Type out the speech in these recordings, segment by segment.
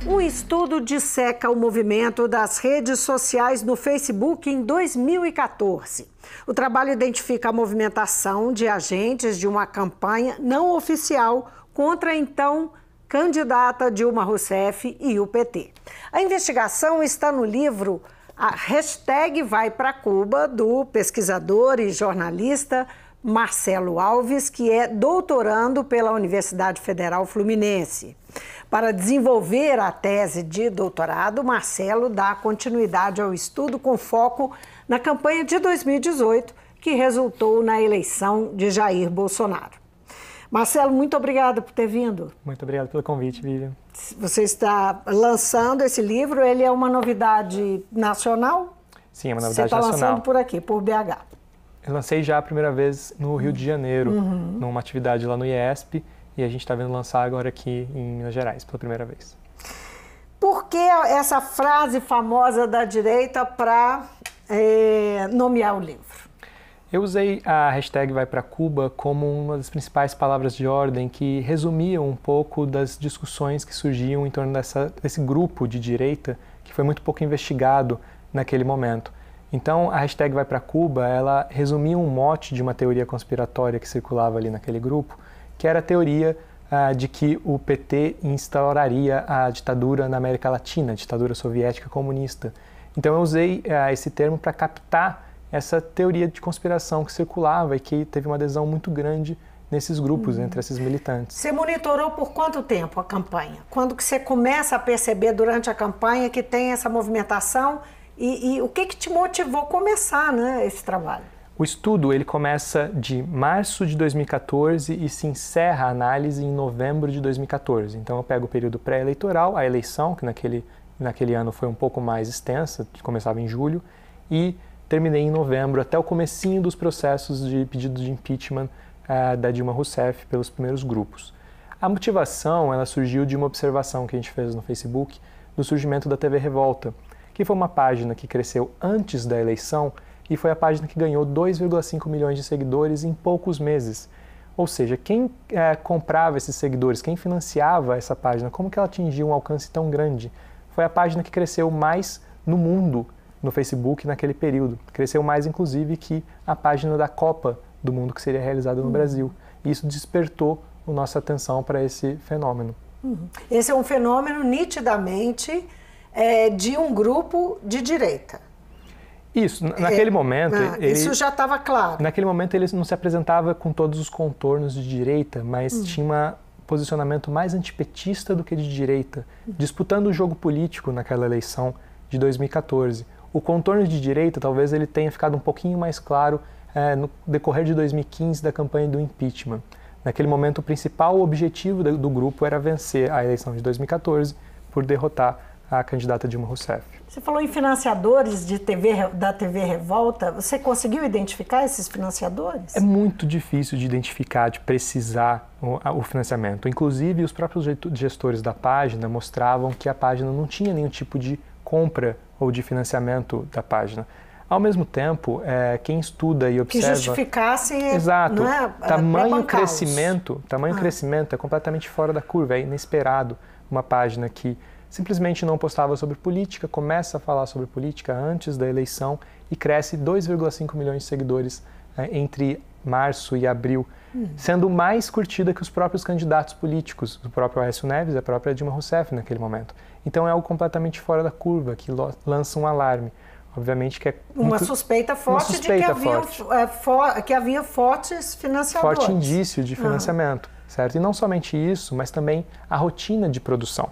Um estudo disseca o movimento das redes sociais no Facebook em 2014. O trabalho identifica a movimentação de agentes de uma campanha não oficial contra a então candidata Dilma Rousseff e o PT. A investigação está no livro A Hashtag Vai para Cuba, do pesquisador e jornalista Marcelo Alves, que é doutorando pela Universidade Federal Fluminense. Para desenvolver a tese de doutorado, Marcelo dá continuidade ao estudo com foco na campanha de 2018, que resultou na eleição de Jair Bolsonaro. Marcelo, muito obrigada por ter vindo. Muito obrigado pelo convite, Vivian. Você está lançando esse livro, ele é uma novidade nacional? Sim, é uma novidade nacional. Você está lançando por aqui, por BH. Eu lancei já a primeira vez no Rio de Janeiro, numa atividade lá no IESP, e a gente está vendo lançar agora aqui em Minas Gerais, pela primeira vez. Por que essa frase famosa da direita para nomear o livro? Eu usei a hashtag Vai para Cuba como uma das principais palavras de ordem que resumiam um pouco das discussões que surgiam em torno desse grupo de direita que foi muito pouco investigado naquele momento. Então, a hashtag Vai para Cuba, ela resumia um mote de uma teoria conspiratória que circulava ali naquele grupo, que era a teoria de que o PT instauraria a ditadura na América Latina, a ditadura soviética comunista. Então, eu usei esse termo para captar essa teoria de conspiração que circulava e que teve uma adesão muito grande nesses grupos, entre esses militantes. Você monitorou por quanto tempo a campanha? Quando que você começa a perceber durante a campanha que tem essa movimentação e o que te motivou a começar, né, esse trabalho? O estudo ele começa de março de 2014 e se encerra a análise em novembro de 2014. Então eu pego o período pré-eleitoral, a eleição, que naquele ano foi um pouco mais extensa, começava em julho, e terminei em novembro, até o comecinho dos processos de pedido de impeachment da Dilma Rousseff pelos primeiros grupos. A motivação ela surgiu de uma observação que a gente fez no Facebook do surgimento da TV Revolta, que foi uma página que cresceu antes da eleição e foi a página que ganhou 2,5 milhões de seguidores em poucos meses. Ou seja, quem comprava esses seguidores, quem financiava essa página, como que ela atingiu um alcance tão grande? Foi a página que cresceu mais no mundo no Facebook naquele período. Cresceu mais, inclusive, que a página da Copa do Mundo que seria realizada no Brasil. E isso despertou a nossa atenção para esse fenômeno. Esse é um fenômeno nitidamente de um grupo de direita. Isso, naquele momento... isso já estava claro. Naquele momento ele não se apresentava com todos os contornos de direita, mas tinha um posicionamento mais antipetista do que de direita, disputando o jogo político naquela eleição de 2014. O contorno de direita talvez ele tenha ficado um pouquinho mais claro no decorrer de 2015 da campanha do impeachment. Naquele momento o principal objetivo do grupo era vencer a eleição de 2014 por derrotar a candidata Dilma Rousseff. Você falou em financiadores da TV Revolta. Você conseguiu identificar esses financiadores? É muito difícil de identificar, de precisar o financiamento. Inclusive, os próprios gestores da página mostravam que a página não tinha nenhum tipo de compra ou de financiamento da página. Ao mesmo tempo, quem estuda e observa... Que justificasse... Exato. Tamanho crescimento é completamente fora da curva, é inesperado. Uma página que simplesmente não postava sobre política, começa a falar sobre política antes da eleição e cresce 2,5 milhões de seguidores entre março e abril, sendo mais curtida que os próprios candidatos políticos, o próprio Aécio Neves e a própria Dilma Rousseff naquele momento. Então é algo completamente fora da curva, que lança um alarme. Obviamente que é uma suspeita forte de que havia fortes financiadores. Forte indício de financiamento, certo? E não somente isso, mas também a rotina de produção.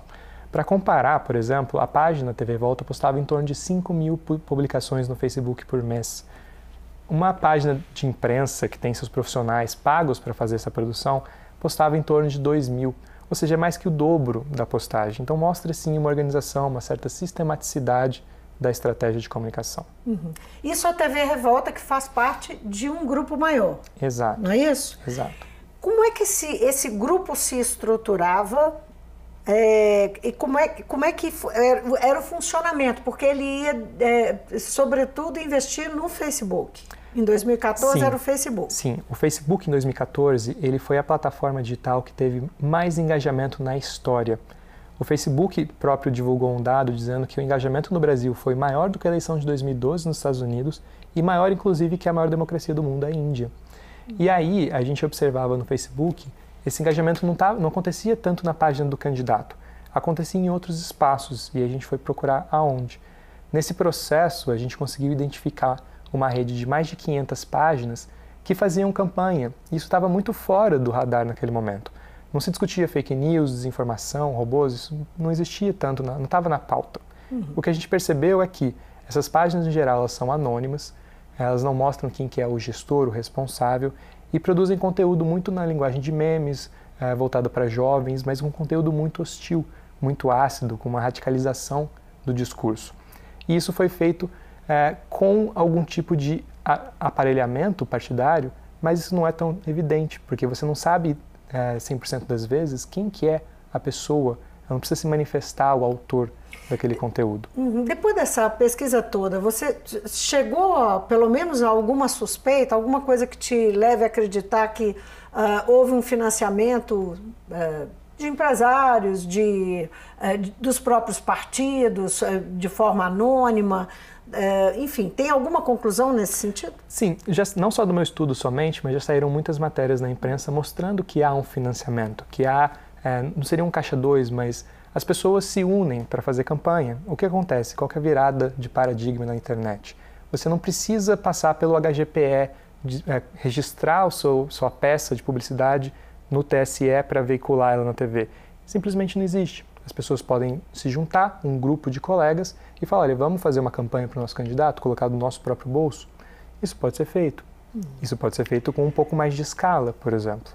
Para comparar, por exemplo, a página TV Volta postava em torno de 5 mil publicações no Facebook por mês. Uma página de imprensa que tem seus profissionais pagos para fazer essa produção postava em torno de 2 mil, ou seja, é mais que o dobro da postagem. Então mostra sim uma organização, uma certa sistematicidade da estratégia de comunicação. Isso a TV Revolta que faz parte de um grupo maior. Exato. Não é isso? Exato. Como é que esse grupo se estruturava e como é que era o funcionamento? Porque ele ia, sobretudo, investir no Facebook. Em 2014 era o Facebook. Sim, o Facebook em 2014 ele foi a plataforma digital que teve mais engajamento na história. O Facebook próprio divulgou um dado dizendo que o engajamento no Brasil foi maior do que a eleição de 2012 nos Estados Unidos e maior, inclusive, que a maior democracia do mundo, a Índia. E aí, a gente observava no Facebook, esse engajamento não acontecia tanto na página do candidato, acontecia em outros espaços, e a gente foi procurar aonde. Nesse processo, a gente conseguiu identificar uma rede de mais de 500 páginas que faziam campanha. Isso estava muito fora do radar naquele momento. Não se discutia fake news, desinformação, robôs, isso não existia tanto, não estava na pauta. O que a gente percebeu é que essas páginas, em geral, elas são anônimas, elas não mostram quem que é o gestor, o responsável, e produzem conteúdo muito na linguagem de memes, voltado para jovens, mas um conteúdo muito hostil, muito ácido, com uma radicalização do discurso. E isso foi feito com algum tipo de aparelhamento partidário, mas isso não é tão evidente, porque você não sabe 100% das vezes quem que é a pessoa, não precisa se manifestar o autor daquele conteúdo. Depois dessa pesquisa toda, você chegou pelo menos a alguma suspeita, alguma coisa que te leve a acreditar que houve um financiamento de empresários, dos próprios partidos, de forma anônima? Enfim, tem alguma conclusão nesse sentido? Sim, não só do meu estudo somente, mas já saíram muitas matérias na imprensa mostrando que há um financiamento, que há, não seria um caixa 2, mas as pessoas se unem para fazer campanha. O que acontece? Qual que é a virada de paradigma na internet? Você não precisa passar pelo HGPE, registrar sua peça de publicidade no TSE para veicular ela na TV. Simplesmente não existe. As pessoas podem se juntar, um grupo de colegas, e falar, olha, vamos fazer uma campanha para o nosso candidato, colocar do nosso próprio bolso? Isso pode ser feito. Isso pode ser feito com um pouco mais de escala, por exemplo.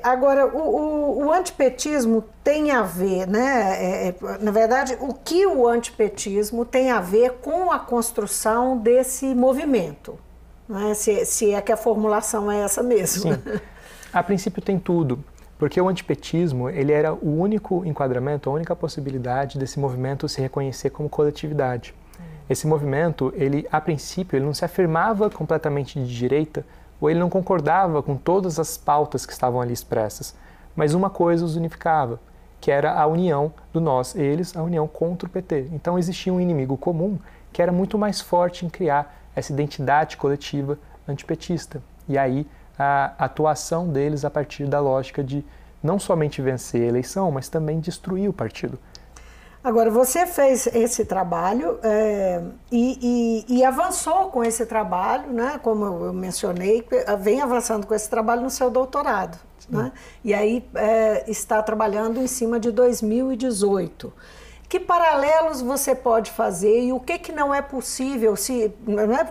Agora, o antipetismo tem a ver, né? Na verdade, o que o antipetismo tem a ver com a construção desse movimento? Né? Se é que a formulação é essa mesmo. Sim. A princípio tem tudo. Porque o antipetismo, ele era o único enquadramento, a única possibilidade desse movimento se reconhecer como coletividade. Esse movimento, ele, a princípio, ele não se afirmava completamente de direita, ou ele não concordava com todas as pautas que estavam ali expressas. Mas uma coisa os unificava, que era a união do nós, eles, a união contra o PT. Então existia um inimigo comum que era muito mais forte em criar essa identidade coletiva antipetista. E aí, a atuação deles a partir da lógica de não somente vencer a eleição, mas também destruir o partido. Agora, você fez esse trabalho e avançou com esse trabalho, né? Como eu mencionei, vem avançando com esse trabalho no seu doutorado. Né? E aí está trabalhando em cima de 2018. Que paralelos você pode fazer e o que não é possível,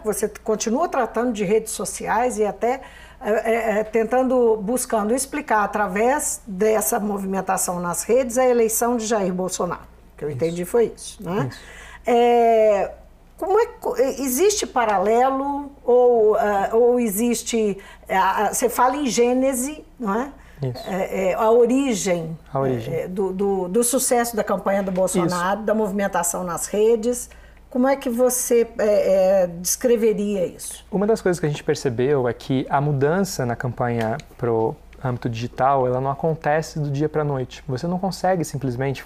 você continua tratando de redes sociais e até buscando explicar através dessa movimentação nas redes a eleição de Jair Bolsonaro. O que eu entendi foi isso. Né? Existe paralelo ou existe... você fala em gênese, não é? A origem, do sucesso da campanha do Bolsonaro, da movimentação nas redes. Como é que você descreveria isso? Uma das coisas que a gente percebeu é que a mudança na campanha para o âmbito digital, ela não acontece do dia para a noite. Você não consegue simplesmente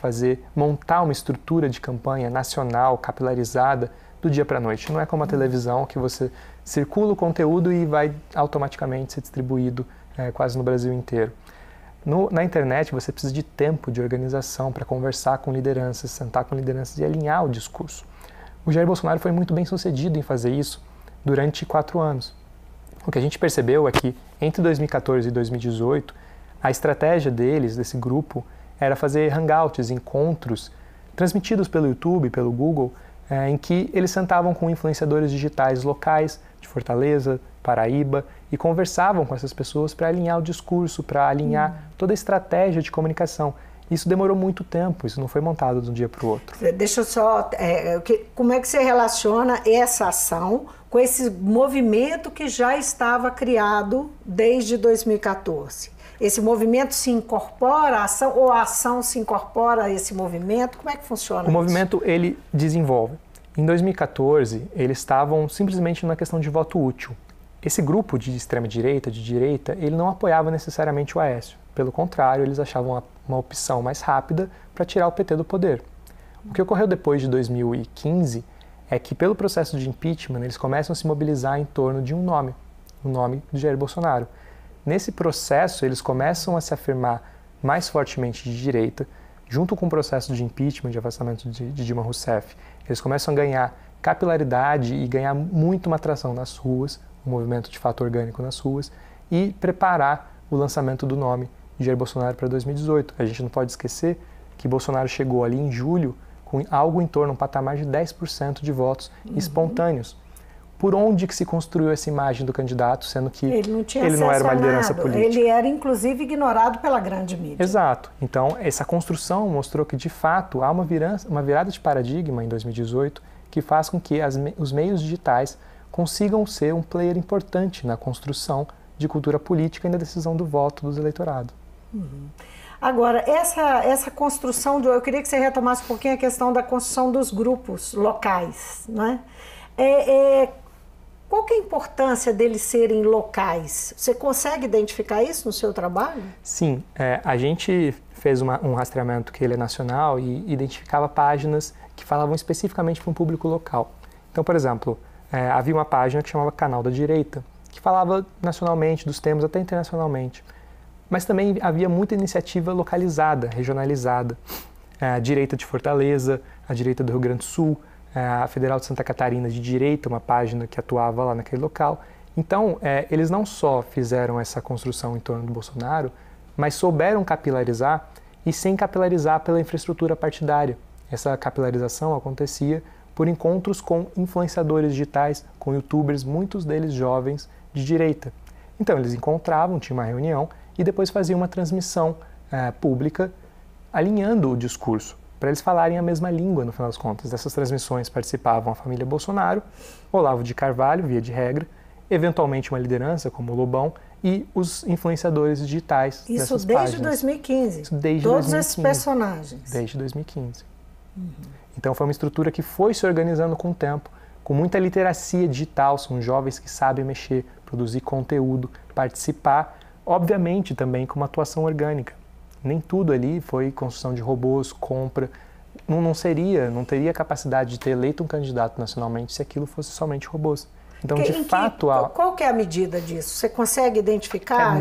montar uma estrutura de campanha nacional, capilarizada, do dia para a noite. Não é como a televisão, que você circula o conteúdo e vai automaticamente ser distribuído quase no Brasil inteiro. Na internet, você precisa de tempo, de organização para conversar com lideranças, sentar com lideranças e alinhar o discurso. O Jair Bolsonaro foi muito bem sucedido em fazer isso durante 4 anos. O que a gente percebeu é que entre 2014 e 2018, a estratégia desse grupo, era fazer hangouts, encontros, transmitidos pelo YouTube, pelo Google, em que eles sentavam com influenciadores digitais locais de Fortaleza, Paraíba, e conversavam com essas pessoas para alinhar o discurso, para alinhar toda a estratégia de comunicação. Isso demorou muito tempo, isso não foi montado de um dia para o outro. Deixa eu só... como é que você relaciona essa ação com esse movimento que já estava criado desde 2014? Esse movimento se incorpora à ação ou a ação se incorpora a esse movimento? Como é que funciona isso? O movimento, ele desenvolve. Em 2014, eles estavam simplesmente numa questão de voto útil. Esse grupo de extrema-direita, de direita, ele não apoiava necessariamente o Aécio. Pelo contrário, eles achavam uma opção mais rápida para tirar o PT do poder. O que ocorreu depois de 2015 é que, pelo processo de impeachment, eles começam a se mobilizar em torno de um nome, o nome de Jair Bolsonaro. Nesse processo, eles começam a se afirmar mais fortemente de direita, junto com o processo de impeachment, de afastamento de Dilma Rousseff. Eles começam a ganhar capilaridade e ganhar muito uma atração nas ruas, um movimento de fato orgânico nas ruas, e preparar o lançamento do nome de Jair Bolsonaro para 2018. A gente não pode esquecer que Bolsonaro chegou ali em julho com algo em torno, um patamar de 10% de votos espontâneos. Por onde que se construiu essa imagem do candidato, sendo que ele não era uma liderança política? Ele era, inclusive, ignorado pela grande mídia. Exato. Então, essa construção mostrou que, de fato, há uma virada de paradigma em 2018 que faz com que os meios digitais consigam ser um player importante na construção de cultura política e na decisão do voto dos eleitorados. Agora, essa construção, eu queria que você retomasse um pouquinho a questão da construção dos grupos locais, né? Qual que é a importância deles serem locais? Você consegue identificar isso no seu trabalho? Sim, a gente fez um rastreamento que ele é nacional e identificava páginas que falavam especificamente para um público local. Então, por exemplo, havia uma página que chamava Canal da Direita, que falava nacionalmente dos temas, até internacionalmente. Mas também havia muita iniciativa localizada, regionalizada. A Direita de Fortaleza, a Direita do Rio Grande do Sul, a Federal de Santa Catarina de Direita, uma página que atuava lá naquele local. Então, eles não só fizeram essa construção em torno do Bolsonaro, mas souberam capilarizar e sem capilarizar pela infraestrutura partidária. Essa capilarização acontecia por encontros com influenciadores digitais, com youtubers, muitos deles jovens de direita. Então, eles encontravam, tinha uma reunião e depois faziam uma transmissão pública alinhando o discurso, para eles falarem a mesma língua, no final das contas. Dessas transmissões participavam a família Bolsonaro, Olavo de Carvalho, via de regra, eventualmente uma liderança como o Lobão e os influenciadores digitais dessas páginas. Isso desde 2015? Isso desde Todos 2015. Esses personagens? Desde 2015. Então foi uma estrutura que foi se organizando com o tempo, com muita literacia digital, são jovens que sabem mexer, produzir conteúdo, participar, obviamente também com uma atuação orgânica. Nem tudo ali foi construção de robôs, compra. Não teria capacidade de ter eleito um candidato nacionalmente se aquilo fosse somente robôs. Então, qual que é a medida disso? Você consegue identificar?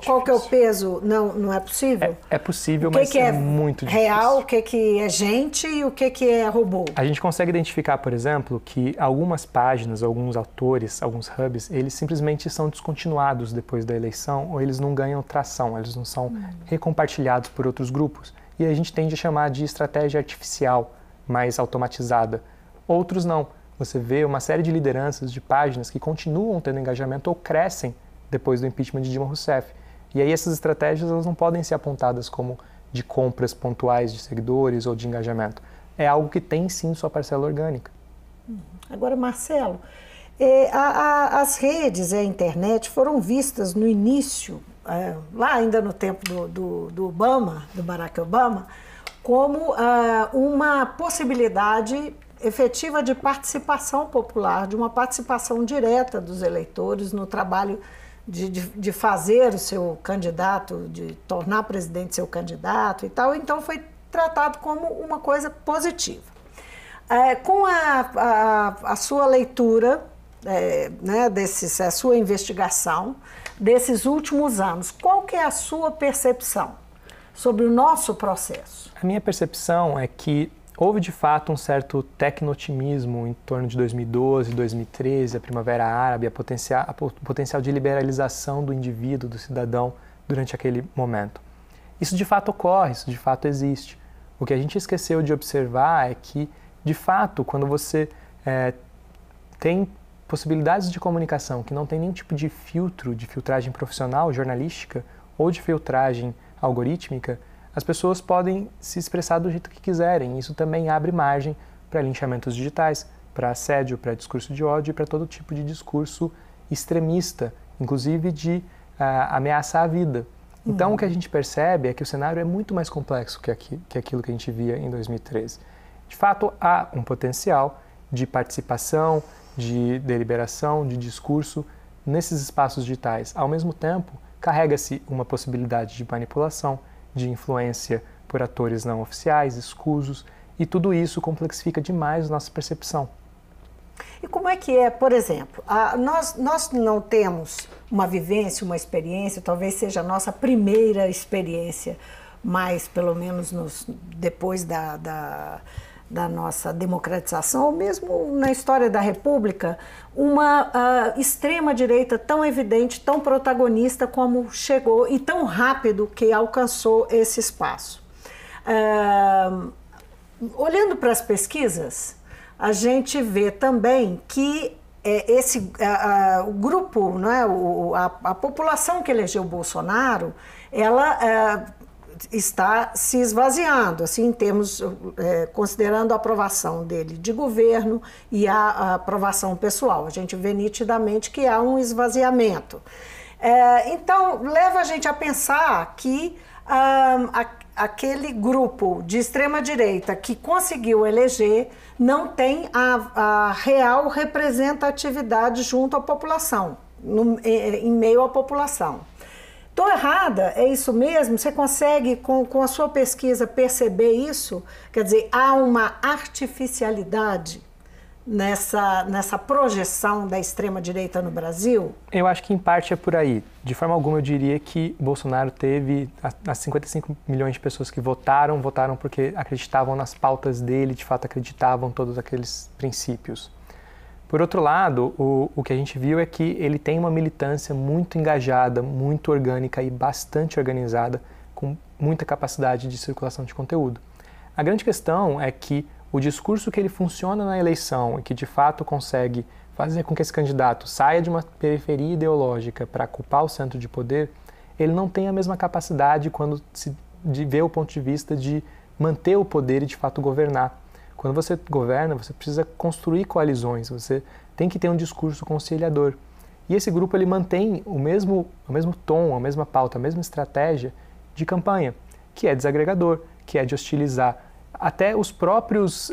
Qual que é o peso? Não é possível? É possível, mas é muito difícil. Real, o que é gente e o que é robô? A gente consegue identificar, por exemplo, que algumas páginas, alguns autores, alguns hubs, eles simplesmente são descontinuados depois da eleição ou eles não ganham tração, eles não são recompartilhados por outros grupos. E a gente tende a chamar de estratégia artificial, mais automatizada. Outros não. Você vê uma série de lideranças, de páginas que continuam tendo engajamento ou crescem depois do impeachment de Dilma Rousseff. E aí essas estratégias elas não podem ser apontadas como de compras pontuais de seguidores ou de engajamento. É algo que tem sim sua parcela orgânica. Agora, Marcelo, as redes e a internet foram vistas no início, lá ainda no tempo do Obama, do Barack Obama, como uma possibilidade efetiva de participação popular, de uma participação direta dos eleitores no trabalho de fazer o seu candidato, de tornar presidente seu candidato e tal. Então foi tratado como uma coisa positiva. Com a sua leitura, a sua investigação desses últimos anos, qual que é a sua percepção sobre o nosso processo? A minha percepção é que houve, de fato, um certo tecno-otimismo em torno de 2012, 2013, a Primavera Árabe, o potencial de liberalização do indivíduo, do cidadão, durante aquele momento. Isso, de fato, ocorre, isso, de fato, existe. O que a gente esqueceu de observar é que, de fato, quando você tem possibilidades de comunicação que não tem nenhum tipo de filtro, de filtragem profissional, jornalística, ou de filtragem algorítmica, as pessoas podem se expressar do jeito que quiserem. Isso também abre margem para linchamentos digitais, para assédio, para discurso de ódio e para todo tipo de discurso extremista, inclusive de ameaça à vida. Então, o que a gente percebe é que o cenário é muito mais complexo que aquilo que a gente via em 2013. De fato, há um potencial de participação, de deliberação, de discurso nesses espaços digitais. Ao mesmo tempo, carrega-se uma possibilidade de manipulação, de influência por atores não oficiais, escusos, e tudo isso complexifica demais a nossa percepção. E como é que é, por exemplo, nós não temos uma vivência, uma experiência, talvez seja a nossa primeira experiência, mas pelo menos depois da nossa democratização, ou mesmo na história da República, uma extrema-direita tão evidente, tão protagonista como chegou e tão rápido que alcançou esse espaço. Olhando para as pesquisas, a gente vê também que o grupo, né, a população que elegeu Bolsonaro, ela está se esvaziando, assim, em termos, considerando a aprovação dele de governo e a aprovação pessoal. A gente vê nitidamente que há um esvaziamento. Então, leva a gente a pensar que aquele grupo de extrema-direita que conseguiu eleger não tem a real representatividade junto à população, em meio à população. Estou errada? É isso mesmo? Você consegue, com a sua pesquisa, perceber isso? Quer dizer, há uma artificialidade nessa projeção da extrema-direita no Brasil? Eu acho que em parte é por aí. De forma alguma eu diria que Bolsonaro teve as 55 milhões de pessoas que votaram porque acreditavam nas pautas dele, de fato acreditavam em todos aqueles princípios. Por outro lado, o que a gente viu é que ele tem uma militância muito engajada, muito orgânica e bastante organizada, com muita capacidade de circulação de conteúdo. A grande questão é que o discurso que ele funciona na eleição e que de fato consegue fazer com que esse candidato saia de uma periferia ideológica para ocupar o centro de poder, ele não tem a mesma capacidade quando se vê o ponto de vista de manter o poder e de fato governar. Quando você governa, você precisa construir coalizões, você tem que ter um discurso conciliador. E esse grupo ele mantém o mesmo tom, a mesma pauta, a mesma estratégia de campanha, que é desagregador, que é de hostilizar até os próprios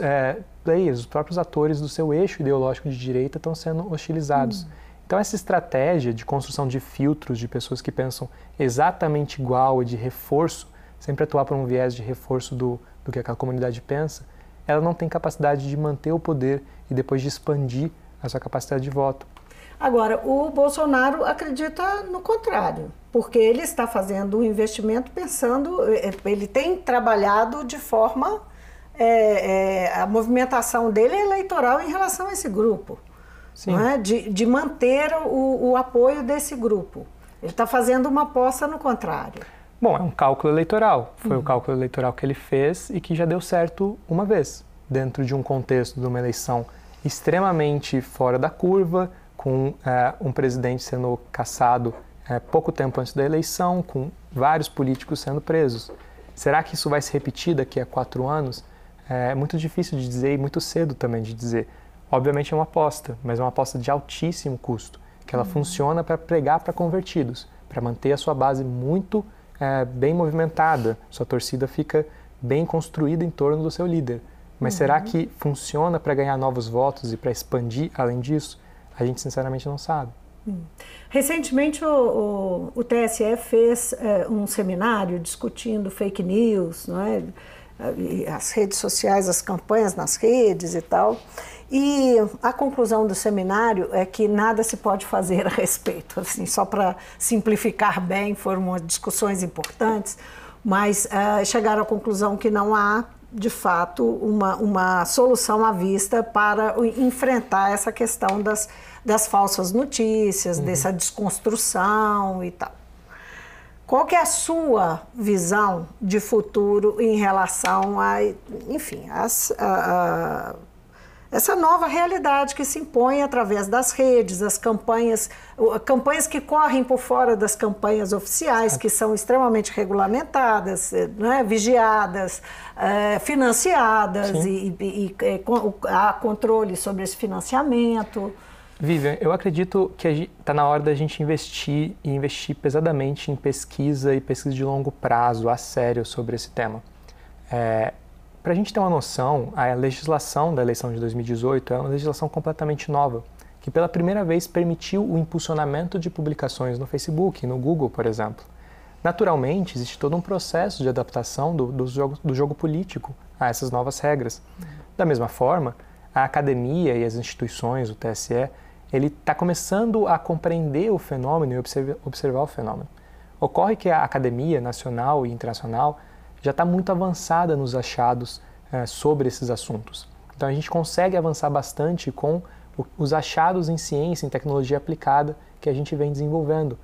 players, os próprios atores do seu eixo ideológico de direita estão sendo hostilizados. Então essa estratégia de construção de filtros de pessoas que pensam exatamente igual e de reforço, sempre atuar por um viés de reforço do que aquela comunidade pensa, ela não tem capacidade de manter o poder e depois de expandir a sua capacidade de voto. Agora, o Bolsonaro acredita no contrário, porque ele está fazendo um investimento pensando, ele tem trabalhado de forma, a movimentação dele é eleitoral em relação a esse grupo, não é? De manter o apoio desse grupo. Ele está fazendo uma aposta no contrário. Bom, é um cálculo eleitoral. Foi o cálculo eleitoral que ele fez e que já deu certo uma vez, dentro de um contexto de uma eleição extremamente fora da curva, com um presidente sendo cassado pouco tempo antes da eleição, com vários políticos sendo presos. Será que isso vai se repetir daqui a 4 anos? É muito difícil de dizer e muito cedo também de dizer. Obviamente é uma aposta, mas é uma aposta de altíssimo custo, que ela funciona para pregar para convertidos, para manter a sua base muito bem movimentada, sua torcida fica bem construída em torno do seu líder. Mas será que funciona para ganhar novos votos e para expandir além disso? A gente sinceramente não sabe. Recentemente o TSE fez um seminário discutindo fake news, não é? As redes sociais, as campanhas nas redes e tal. E a conclusão do seminário é que nada se pode fazer a respeito. Assim, só para simplificar bem, foram discussões importantes, mas chegaram à conclusão que não há, de fato, uma solução à vista para enfrentar essa questão das falsas notícias, dessa desconstrução e tal. Qual que é a sua visão de futuro em relação a, enfim, essa nova realidade que se impõe através das redes, as campanhas que correm por fora das campanhas oficiais, que são extremamente regulamentadas, né, vigiadas, financiadas e há controle sobre esse financiamento? Vivian, eu acredito que está na hora da gente investir e investir pesadamente em pesquisa e pesquisa de longo prazo, a sério, sobre esse tema. Para a gente ter uma noção, a legislação da eleição de 2018 é uma legislação completamente nova, que pela primeira vez permitiu o impulsionamento de publicações no Facebook, no Google, por exemplo. naturalmente, existe todo um processo de adaptação do jogo político a essas novas regras. Da mesma forma, a academia e as instituições, o TSE, ele está começando a compreender o fenômeno e observar o fenômeno. Ocorre que a academia nacional e internacional já está muito avançada nos achados sobre esses assuntos. Então a gente consegue avançar bastante com os achados em ciência, em tecnologia aplicada que a gente vem desenvolvendo.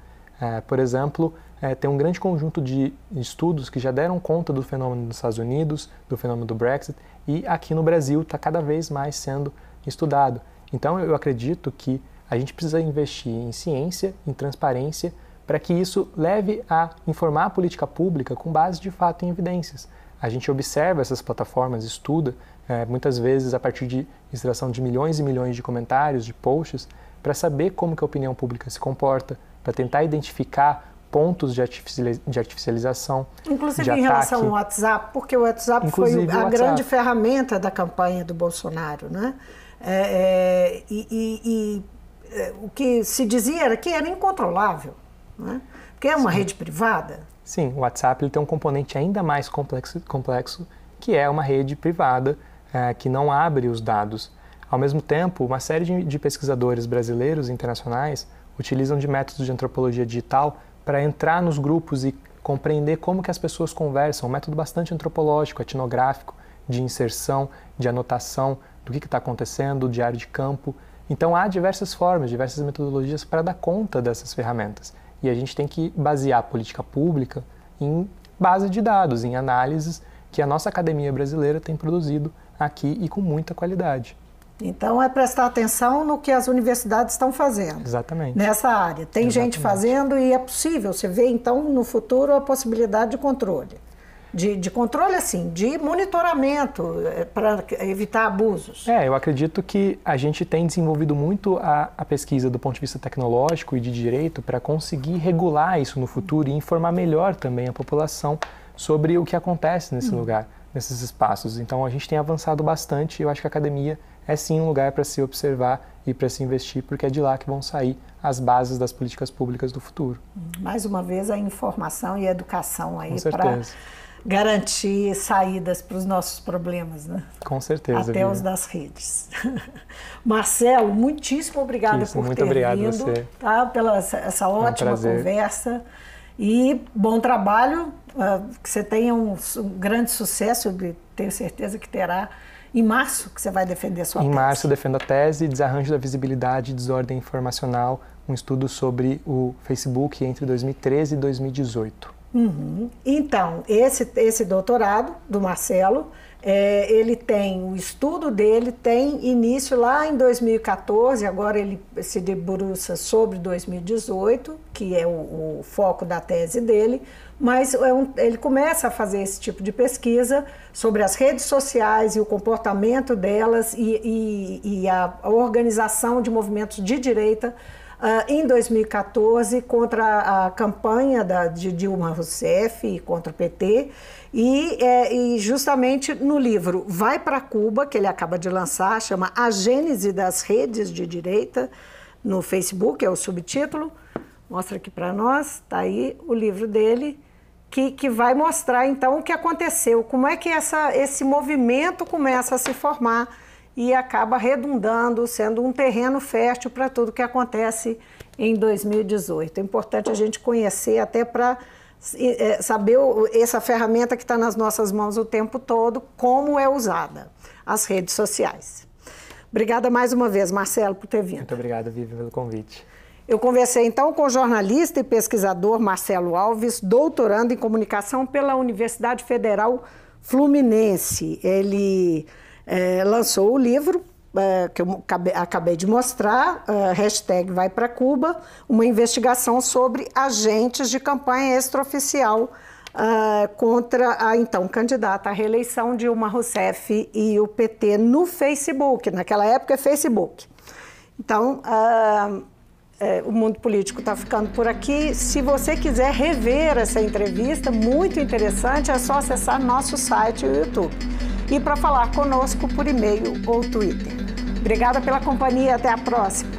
Por exemplo, tem um grande conjunto de estudos que já deram conta do fenômeno nos Estados Unidos, do fenômeno do Brexit, e aqui no Brasil está cada vez mais sendo estudado. Então eu acredito que a gente precisa investir em ciência, em transparência, para que isso leve a informar a política pública com base de fato em evidências. A gente observa essas plataformas, estuda, muitas vezes a partir de extração de milhões e milhões de comentários, de posts, para saber como que a opinião pública se comporta, para tentar identificar pontos de artificialização, inclusive de em ataque. Relação ao WhatsApp, porque o WhatsApp foi a grande ferramenta da campanha do Bolsonaro, né? O que se dizia era que era incontrolável, né? Porque é uma rede privada. Sim, o WhatsApp ele tem um componente ainda mais complexo que é uma rede privada que não abre os dados. Ao mesmo tempo, uma série de pesquisadores brasileiros e internacionais utilizam de métodos de antropologia digital para entrar nos grupos e compreender como que as pessoas conversam, um método bastante antropológico, etnográfico, de inserção, de anotação do que está acontecendo, diário de campo. Então há diversas formas, diversas metodologias para dar conta dessas ferramentas. E a gente tem que basear a política pública em base de dados, em análises que a nossa academia brasileira tem produzido aqui e com muita qualidade. Então é prestar atenção no que as universidades estão fazendo. Exatamente. Nessa área. Tem gente fazendo e é possível. Você vê então no futuro a possibilidade de controle. De controle assim, de monitoramento para evitar abusos. Eu acredito que a gente tem desenvolvido muito a pesquisa do ponto de vista tecnológico e de direito para conseguir regular isso no futuro e informar melhor também a população sobre o que acontece nesse lugar, nesses espaços. Então a gente tem avançado bastante e eu acho que a academia é sim um lugar para se observar e para se investir, porque é de lá que vão sair as bases das políticas públicas do futuro. Mais uma vez a informação e a educação aí para garantir saídas para os nossos problemas, né? Com certeza. Até os das redes. Marcelo, muitíssimo obrigada por ter vindo, você. Tá? Pela essa ótima conversa. E bom trabalho, que você tenha um grande sucesso, eu tenho certeza que terá. Em março que você vai defender sua tese. Em março eu defendo a tese Desarranjo da Visibilidade e Desordem Informacional, um estudo sobre o Facebook entre 2013 e 2018. Então, esse doutorado do Marcelo, ele tem, o estudo dele tem início lá em 2014, agora ele se debruça sobre 2018, que é o foco da tese dele, mas ele começa a fazer esse tipo de pesquisa sobre as redes sociais e o comportamento delas e a organização de movimentos de direita em 2014 contra a campanha de Dilma Rousseff e contra o PT e justamente no livro Vai para Cuba, que ele acaba de lançar, chama A Gênese das Redes de Direita no Facebook, é o subtítulo, mostra aqui para nós, está aí o livro dele, que vai mostrar então o que aconteceu, como é que esse movimento começa a se formar e acaba redundando, sendo um terreno fértil para tudo que acontece em 2018. É importante a gente conhecer até para saber essa ferramenta que está nas nossas mãos o tempo todo, como é usada, as redes sociais. Obrigada mais uma vez, Marcelo, por ter vindo. Muito obrigado, Vivian, pelo convite. Eu conversei então com o jornalista e pesquisador Marcelo Alves, doutorando em comunicação pela Universidade Federal Fluminense. Ele lançou o livro que eu acabei de mostrar, hashtag Vai para Cuba, uma investigação sobre agentes de campanha extraoficial contra a então candidata à reeleição Dilma Rousseff e o PT no Facebook, naquela época é Facebook. Então, o Mundo Político está ficando por aqui. Se você quiser rever essa entrevista, muito interessante, é só acessar nosso site e o YouTube. E para falar conosco por e-mail ou Twitter. Obrigada pela companhia, até a próxima.